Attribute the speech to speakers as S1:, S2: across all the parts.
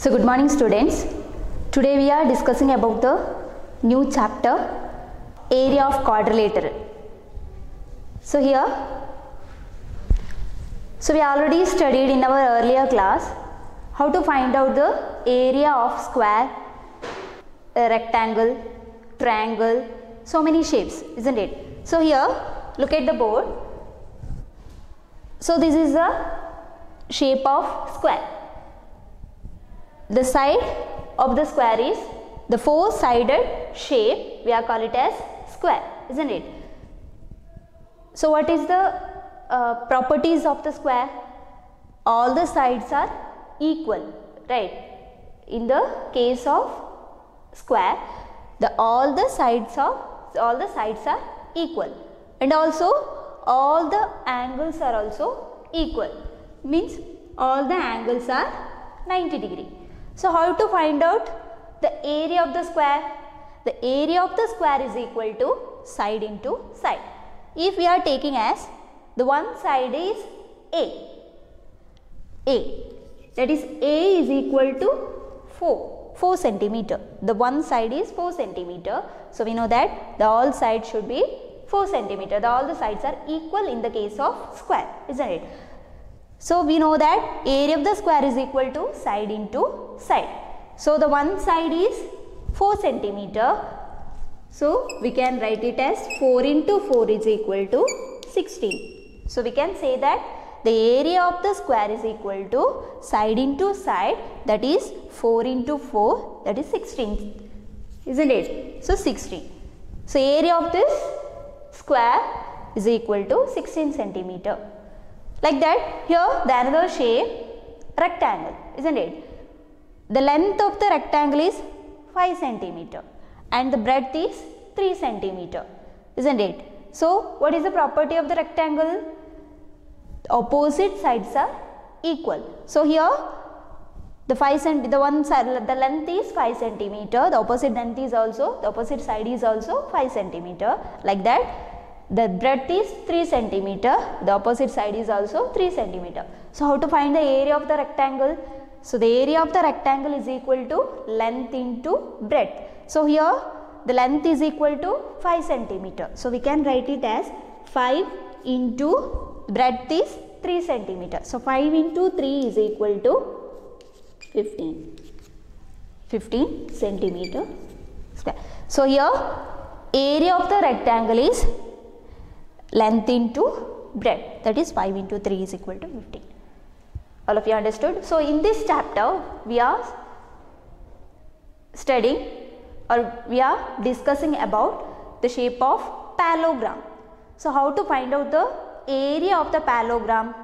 S1: So good morning students. Today we are discussing about the new chapter area of quadrilateral. So we already studied in our earlier class how to find out the area of square, a rectangle, triangle, so many shapes, isn't it? So here look at the board. So this is the shape of square. The side of the square is the four-sided shape. We are call it as square, isn't it? So what is the properties of the square? All the sides are equal, right? In the case of square, all the sides are equal, and also all the angles are also equal. Means all the angles are 90 degree. So how to find out the area of the square? The area of the square is equal to side into side. If we are taking as the one side is A, that is A is equal to 4 centimeter. The one side is 4 centimeter. So we know that the all sides should be 4 centimeter. All the sides are equal in the case of square, isn't it? So we know that area of the square is equal to side into side. So the one side is 4 centimeter. So we can write it as 4 into 4 is equal to 16. So we can say that the area of the square is equal to side into side, that is 4 into 4, that is 16, isn't it? So 16. So area of this square is equal to 16 centimeter. Like that, here the another shape, rectangle, isn't it? The length of the rectangle is 5 centimeter and the breadth is 3 centimeter, isn't it? So what is the property of the rectangle? The opposite sides are equal. So here the length is 5 centimeter, the opposite side is also 5 centimeter. Like that, the breadth is 3 centimeter, the opposite side is also 3 centimeter. So how to find the area of the rectangle? So the area of the rectangle is equal to length into breadth. So here the length is equal to 5 centimeter. So we can write it as 5 into breadth is 3 centimeter. So 5 into 3 is equal to 15 centimeter square. So here area of the rectangle is length into breadth, that is 5 into 3 is equal to 15. All of you understood? So in this chapter we are studying, or we are discussing about the shape of parallelogram. So how to find out the area of the parallelogram?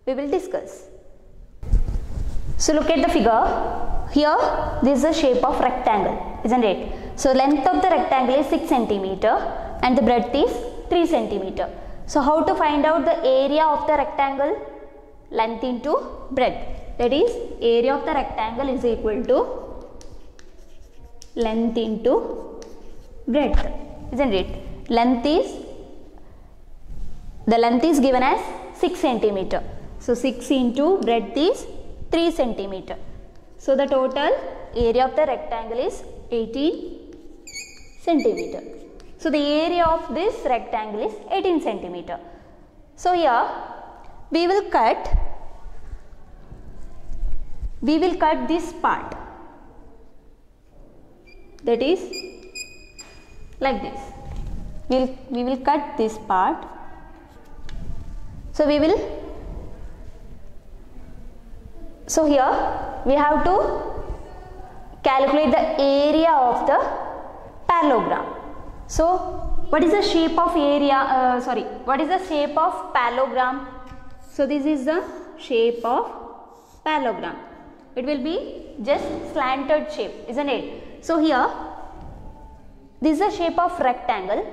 S1: We will discuss. So look at the figure. Here this is the shape of rectangle, isn't it? So length of the rectangle is 6 centimeter and the breadth is 3 centimeter. So how to find out the area of the rectangle? Length into breadth, that is area of the rectangle is equal to length into breadth, isn't it? The length is given as 6 centimeter. So 6 into breadth is 3 centimeter. So the total area of the rectangle is 18 centimeter. So the area of this rectangle is 18 centimeter. So here we will cut this part, that is like this. We will cut this part. So here we have to calculate the area of the parallelogram. So what is the shape of what is the shape of parallelogram? So this is the shape of parallelogram. It will be just slanted shape, isn't it? So here this is the shape of rectangle.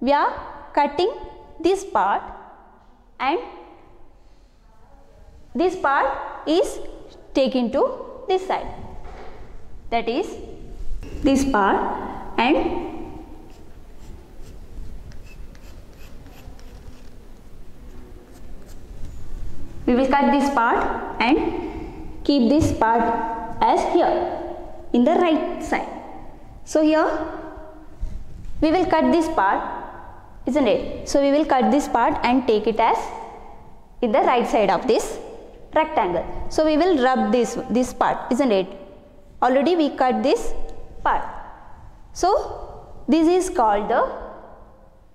S1: We are cutting this part and this part is taken to this side, that is this part, and we will cut this part and keep this part as here in the right side. So here we will cut this part, isn't it? So we will cut this part and take it as in the right side of this rectangle. So we will rub this part, isn't it? Already we cut this part. So this is called the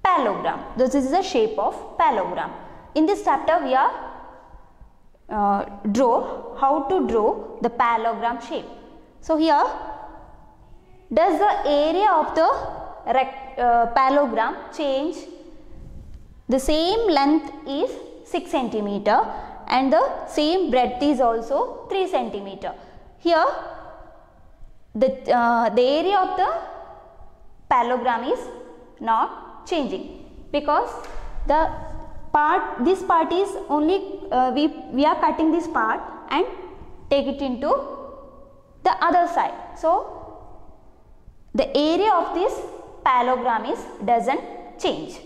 S1: parallelogram. This is the shape of parallelogram. In this chapter we are how to draw the parallelogram shape. So here, does the area of the parallelogram change? The same length is 6 centimeter and the same breadth is also 3 centimeter. Here the area of the parallelogram is not changing because this part is only we are cutting this part and take it into the other side. So the area of this parallelogram doesn't change.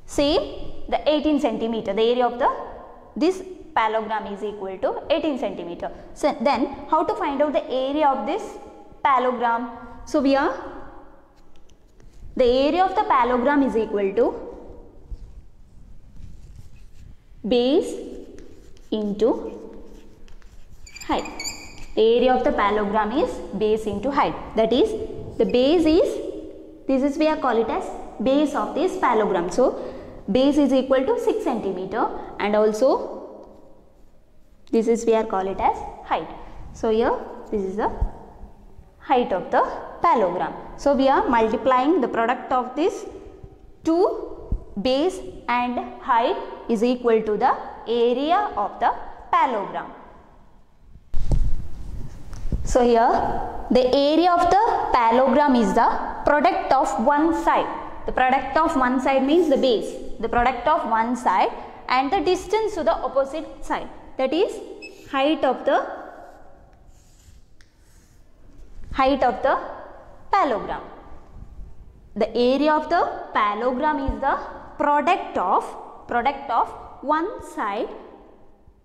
S1: Same the 18 centimeter, the area of this parallelogram is equal to 18 centimeter. So then how to find out the area of this parallelogram? So the area of the parallelogram is equal to base into height. The area of the parallelogram is base into height. That is, the base is we are call it as base of this parallelogram. So base is equal to 6 centimeter and also this is we are call it as height. So here this is the height of the parallelogram. So we are multiplying the product of this two base and height is equal to the area of the parallelogram. So here the area of the parallelogram is the product of one side. The product of one side means the base. The product of one side and the distance to the opposite side. That is height of the parallelogram. The area of the parallelogram is the product of one side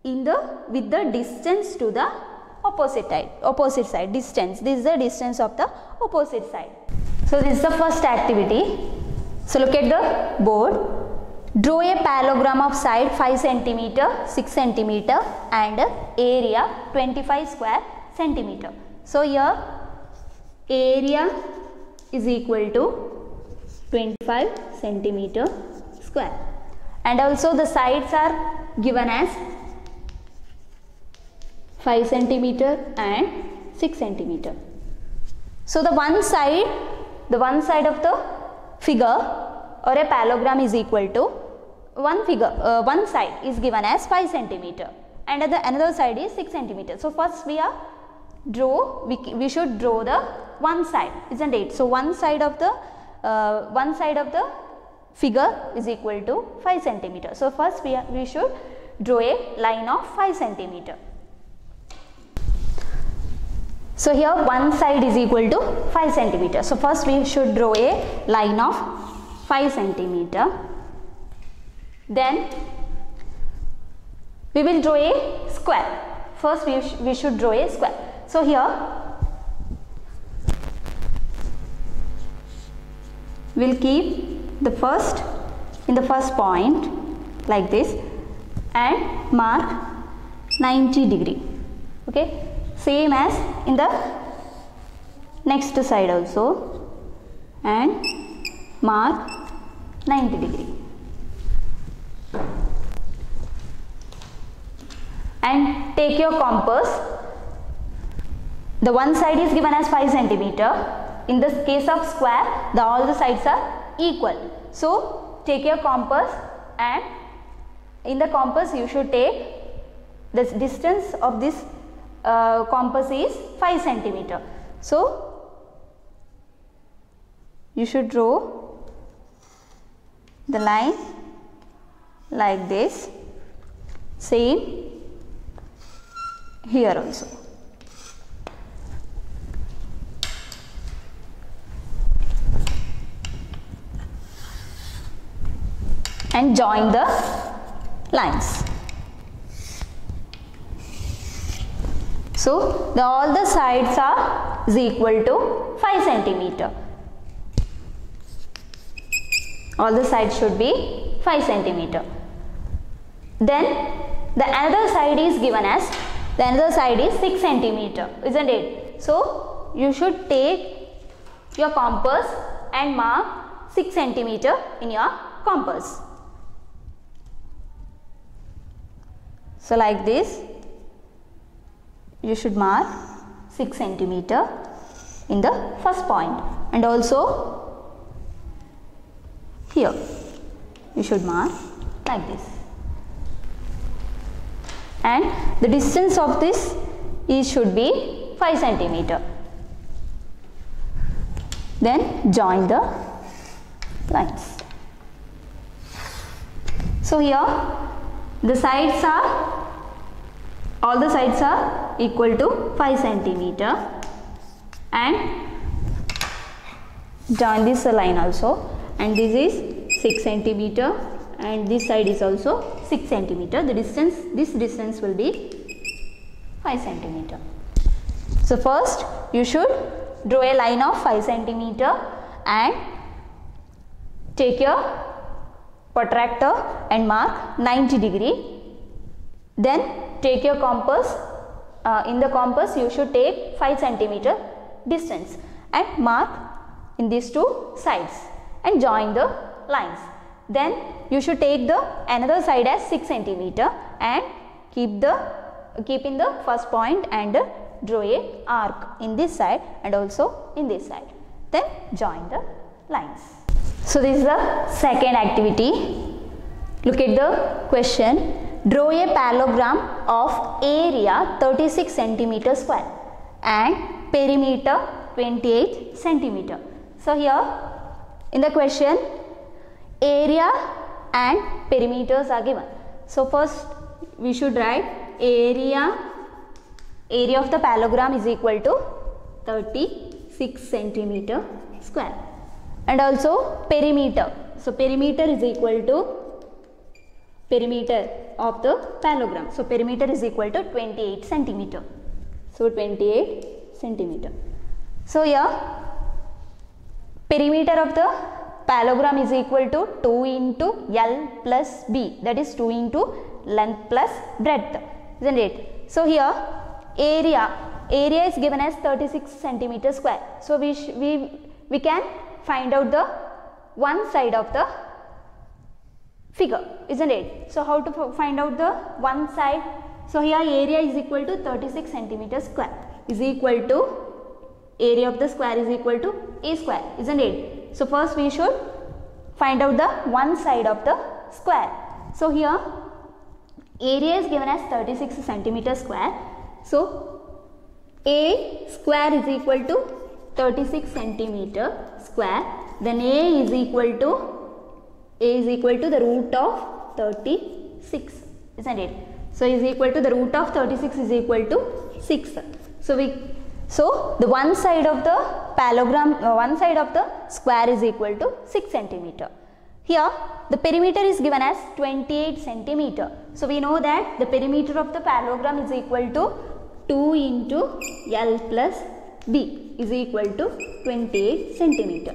S1: with the distance to the opposite side distance. This is the distance of the opposite side. So this is the first activity. So look at the board. Draw a parallelogram of side 5 cm, 6 cm and area 25 square centimeter. So here area is equal to 25 centimeter square and also the sides are given as 5 centimeter and 6 centimeter. So the one side of the figure or a parallelogram is equal to one side is given as 5 centimeter and another side is 6 centimeter. So first we should draw the one side, isn't it? So one side of the figure is equal to 5 centimeter. So first we should draw a line of 5 centimeter. So here one side is equal to 5 centimeter. So first we should draw a line of 5 centimeter. Then we will draw a square. First we should draw a square. So here we will keep the first point like this and mark 90 degree. Okay. Same as in the next side also and mark 90 degree. And take your compass. The one side is given as 5 centimeter. In the case of square, all the sides are equal. So take your compass and in the compass you should take the distance of this compass is 5 centimeter. So you should draw the line like this. Same here also. And join the lines. So all the sides are is equal to 5 centimeter. All the sides should be 5 centimeter. Then the another side is given as, the another side is 6 centimeter, isn't it? So you should take your compass and mark 6 centimeter in your compass. So like this, you should mark 6 centimeter in the first point, and also here you should mark like this, and the distance of this is should be 5 centimeter. Then join the lines. So here the sides are, all the sides are equal to 5 centimeter, and join this line also, and this is 6 centimeter, and this side is also 6 centimeter. The distance, this distance will be 5 centimeter. So first you should draw a line of 5 centimeter and take your protractor and mark 90 degree. Then take your compass. In the compass you should take 5 centimeter distance and mark in these two sides and join the lines. Then you should take the another side as 6 centimeter and keep in the first point and draw a arc in this side and also in this side. Then join the lines. So this is the second activity. Look at the question. Draw a parallelogram of area 36 centimeter square and perimeter 28 centimeter. So here in the question, area and perimeters are given. So first we should write area of the parallelogram is equal to 36 centimeter square, and also perimeter. So perimeter is equal to perimeter of the parallelogram. So perimeter is equal to 28 centimeter. So 28 centimeter. So here perimeter of the parallelogram is equal to 2 into L plus B, that is 2 into length plus breadth, isn't it? So here area is given as 36 centimeter square. So we can find out the one side of the figure, isn't it? So how to find out the one side? So here area is equal to 36 centimeter square is equal to area of the square is equal to a square, isn't it? So first we should find out the one side of the square. So here area is given as 36 centimeter square. So a square is equal to 36 centimeter square. Then a is equal to the root of 36, isn't it? So is equal to the root of 36 is equal to 6. So the one side of the parallelogram, one side of the square is equal to 6 centimeter. Here the perimeter is given as 28 centimeter. So we know that the perimeter of the parallelogram is equal to 2 into L plus B is equal to 28 centimeter.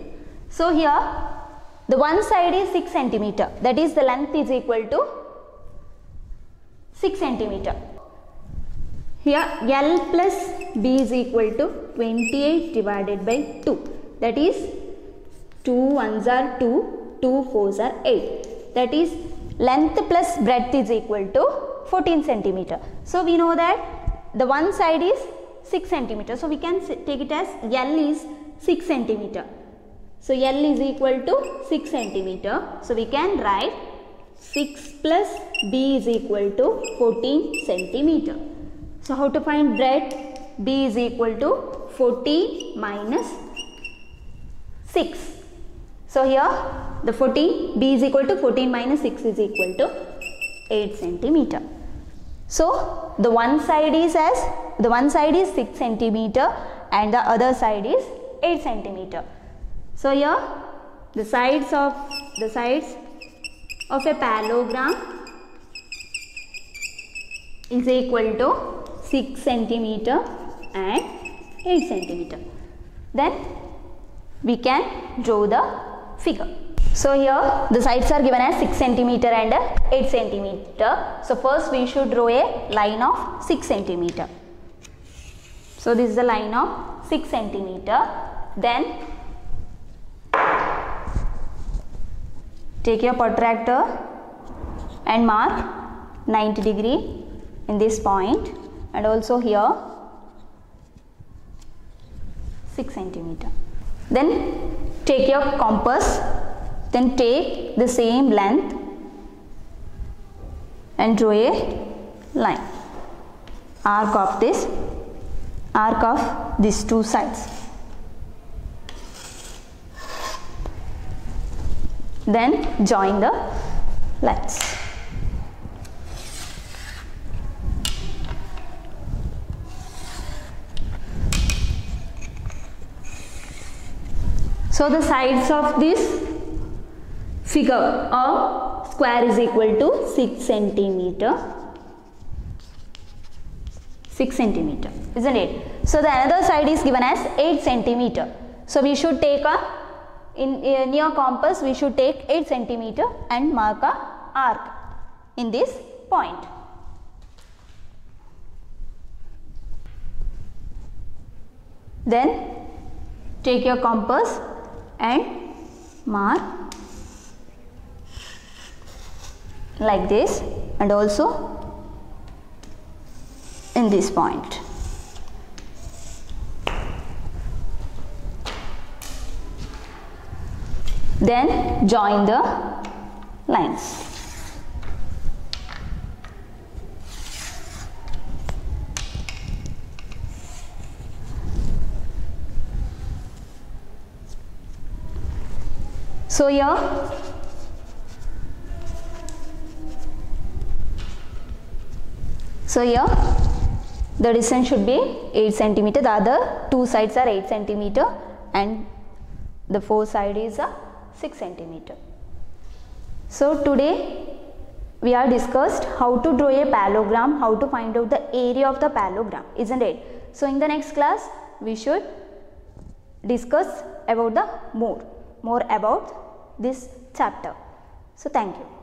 S1: So here the one side is 6 centimeter, that is the length is equal to 6 centimeter. Here L plus B is equal to 28 divided by 2, that is 2 ones are 2, 2 fours are 8, that is length plus breadth is equal to 14 centimeter. So we know that the one side is 6 centimeter, so we can take it as L is 6 centimeter. So L is equal to 6 centimeter. So we can write 6 plus B is equal to 14 centimeter. So how to find breadth? B is equal to 14 minus 6. So here the 14, B is equal to 14 minus 6 is equal to 8 centimeter. So the one side is 6 centimeter and the other side is 8 centimeter. So here the sides of a parallelogram is equal to 6 centimeter and 8 centimeter. Then we can draw the figure. So here the sides are given as 6 centimeter and 8 centimeter. So first we should draw a line of 6 centimeter. So this is the line of 6 centimeter. Then take your protractor and mark 90 degree in this point, and also here 6 centimeter. Then take your compass, then take the same length and draw a line, arc of these two sides. Then join the lines. So the sides of this figure of square is equal to 6 centimeter. 6 centimeter, isn't it? So the another side is given as 8 centimeter. So we should take near compass we should take 8 centimeter and mark a arc in this point. Then take your compass and mark like this, and also in this point. Then join the lines. So here the distance should be 8 centimeter. The other two sides are 8 centimeter and the fourth side is 6 centimeter. So today we are discussed how to draw a parallelogram, how to find out the area of the parallelogram, isn't it? So in the next class we should discuss about the more about this chapter. So thank you.